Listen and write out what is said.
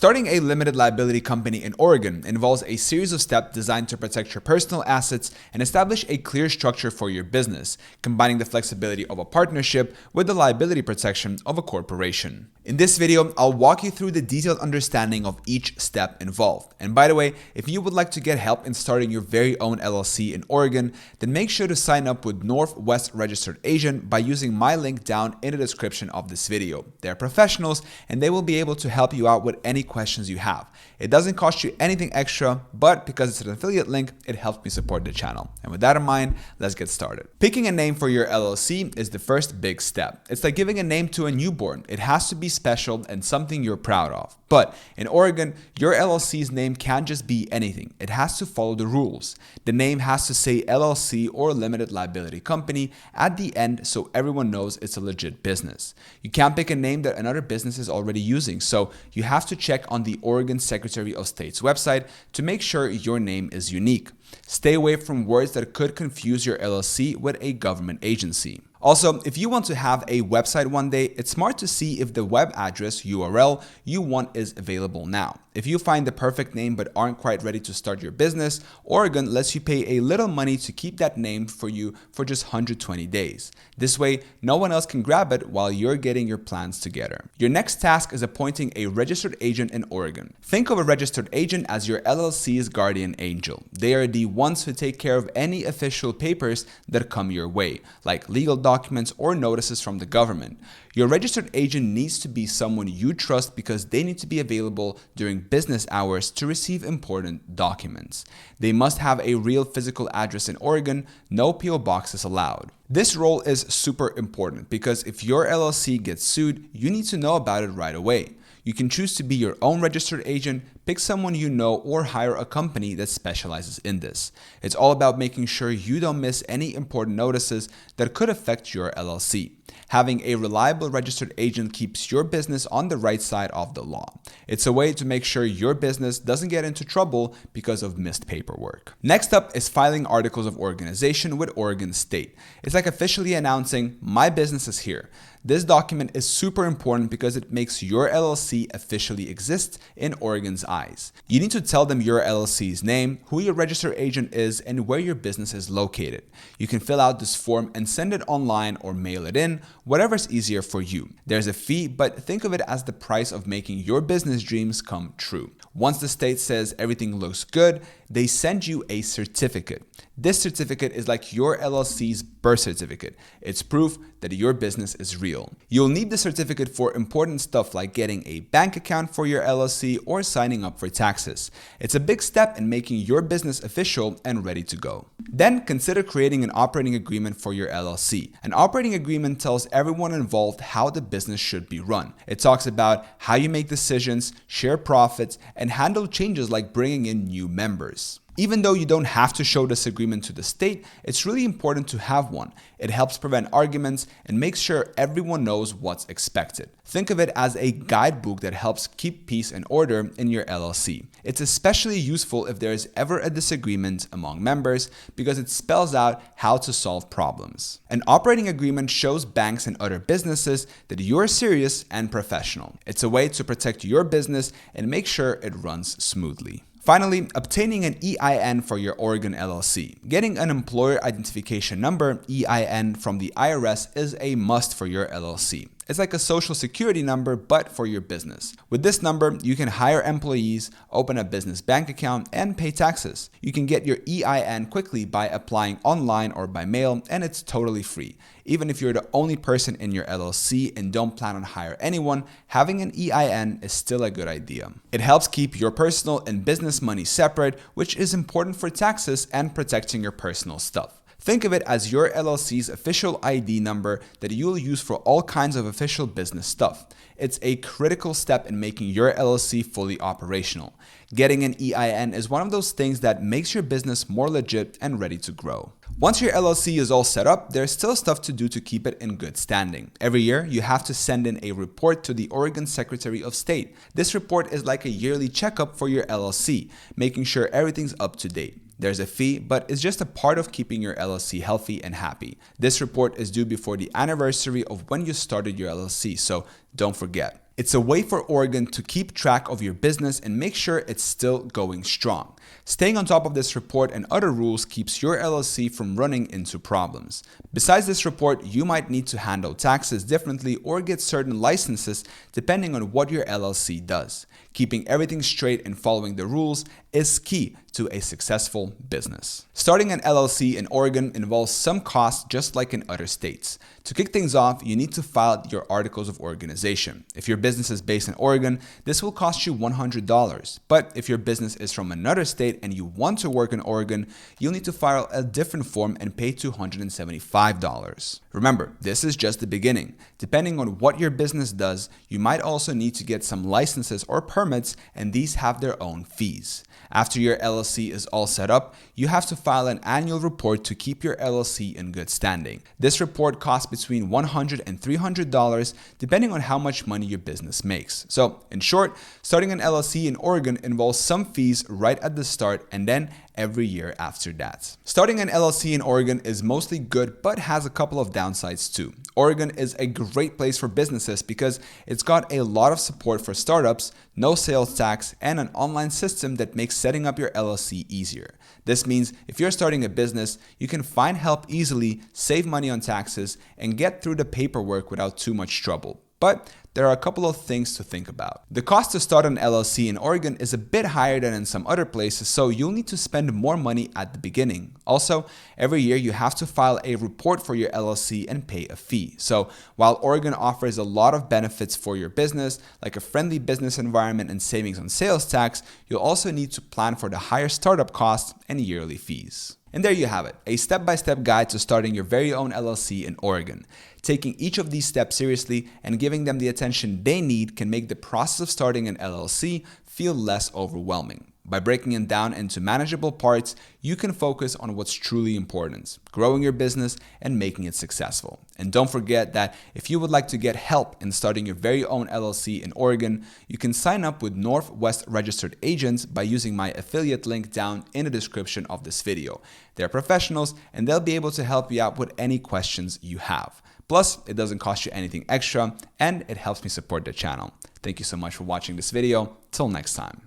Starting a limited liability company in Oregon involves a series of steps designed to protect your personal assets and establish a clear structure for your business, combining the flexibility of a partnership with the liability protection of a corporation. In this video, I'll walk you through the detailed understanding of each step involved. And by the way, if you would like to get help in starting your very own LLC in Oregon, then make sure to sign up with Northwest Registered Agent by using my link down in the description of this video. They're professionals and they will be able to help you out with any questions you have. It doesn't cost you anything extra, but because it's an affiliate link, it helps me support the channel. And with that in mind, let's get started. Picking a name for your LLC is the first big step. It's like giving a name to a newborn. It has to be special and something you're proud of. But in Oregon, your LLC's name can't just be anything. It has to follow the rules. The name has to say LLC or Limited Liability Company at the end so everyone knows it's a legit business. You can't pick a name that another business is already using, so you have to check on the Oregon Secretary of State's website to make sure your name is unique. Stay away from words that could confuse your LLC with a government agency. Also, if you want to have a website one day, it's smart to see if the web address URL you want is available now. If you find the perfect name but aren't quite ready to start your business, Oregon lets you pay a little money to keep that name for you for just 120 days. This way, no one else can grab it while you're getting your plans together. Your next task is appointing a registered agent in Oregon. Think of a registered agent as your LLC's guardian angel. They are the ones who take care of any official papers that come your way, like legal documents or notices from the government. Your registered agent needs to be someone you trust because they need to be available during business hours to receive important documents. They must have a real physical address in Oregon. No PO boxes allowed. This role is super important because if your LLC gets sued, you need to know about it right away. You can choose to be your own registered agent, pick someone you know, or hire a company that specializes in this. It's all about making sure you don't miss any important notices that could affect your LLC. Having a reliable registered agent keeps your business on the right side of the law. It's a way to make sure your business doesn't get into trouble because of missed paperwork. Next up is filing articles of organization with Oregon State. It's like officially announcing, my business is here. This document is super important because it makes your LLC officially exist in Oregon's eyes. You need to tell them your LLC's name, who your registered agent is, and where your business is located. You can fill out this form and send it online or mail it in, whatever's easier for you. There's a fee, but think of it as the price of making your business dreams come true. Once the state says everything looks good, they send you a certificate. This certificate is like your LLC's birth certificate. It's proof that your business is real. You'll need the certificate for important stuff like getting a bank account for your LLC or signing up for taxes. It's a big step in making your business official and ready to go. Then consider creating an operating agreement for your LLC. An operating agreement tells everyone involved how the business should be run. It talks about how you make decisions, share profits, and handle changes like bringing in new members. Even though you don't have to show this agreement to the state, it's really important to have one. It helps prevent arguments and makes sure everyone knows what's expected. Think of it as a guidebook that helps keep peace and order in your LLC. It's especially useful if there is ever a disagreement among members because it spells out how to solve problems. An operating agreement shows banks and other businesses that you're serious and professional. It's a way to protect your business and make sure it runs smoothly. Finally, obtaining an EIN for your Oregon LLC. Getting an employer identification number, EIN, from the IRS is a must for your LLC. It's like a social security number, but for your business. With this number, you can hire employees, open a business bank account, and pay taxes. You can get your EIN quickly by applying online or by mail, and it's totally free. Even if you're the only person in your LLC and don't plan on hiring anyone, having an EIN is still a good idea. It helps keep your personal and business money separate, which is important for taxes and protecting your personal stuff. Think of it as your LLC's official ID number that you'll use for all kinds of official business stuff. It's a critical step in making your LLC fully operational. Getting an EIN is one of those things that makes your business more legit and ready to grow. Once your LLC is all set up, there's still stuff to do to keep it in good standing. Every year, you have to send in a report to the Oregon Secretary of State. This report is like a yearly checkup for your LLC, making sure everything's up to date. There's a fee, but it's just a part of keeping your LLC healthy and happy. This report is due before the anniversary of when you started your LLC, so don't forget. It's a way for Oregon to keep track of your business and make sure it's still going strong. Staying on top of this report and other rules keeps your LLC from running into problems. Besides this report, you might need to handle taxes differently or get certain licenses depending on what your LLC does. Keeping everything straight and following the rules is key to a successful business. Starting an LLC in Oregon involves some costs just like in other states. To kick things off, you need to file your articles of organization. If your business is based in Oregon, this will cost you $100. But if your business is from another state and you want to work in Oregon, you'll need to file a different form and pay $275. Remember, this is just the beginning. Depending on what your business does, you might also need to get some licenses or permits, and these have their own fees. After your LLC is all set up, you have to file an annual report to keep your LLC in good standing. This report costs between $100 and $300 depending on how much money your business makes. So, in short, starting an LLC in Oregon involves some fees right at the start and then every year after that. Starting an LLC in Oregon is mostly good but has a couple of downsides too. Oregon is a great place for businesses because it's got a lot of support for startups, no sales tax, and an online system that makes setting up your LLC easier. This means if you're starting a business, you can find help easily, save money on taxes, and get through the paperwork without too much trouble. But there are a couple of things to think about. The cost to start an LLC in Oregon is a bit higher than in some other places, so you'll need to spend more money at the beginning. Also, every year you have to file a report for your LLC and pay a fee. So while Oregon offers a lot of benefits for your business, like a friendly business environment and savings on sales tax, you'll also need to plan for the higher startup costs and yearly fees. And there you have it, a step-by-step guide to starting your very own LLC in Oregon. Taking each of these steps seriously and giving them the attention they need can make the process of starting an LLC feel less overwhelming. By breaking it down into manageable parts, you can focus on what's truly important, growing your business and making it successful. And don't forget that if you would like to get help in starting your very own LLC in Oregon, you can sign up with Northwest Registered Agents by using my affiliate link down in the description of this video. They're professionals and they'll be able to help you out with any questions you have. Plus, it doesn't cost you anything extra and it helps me support the channel. Thank you so much for watching this video. Till next time.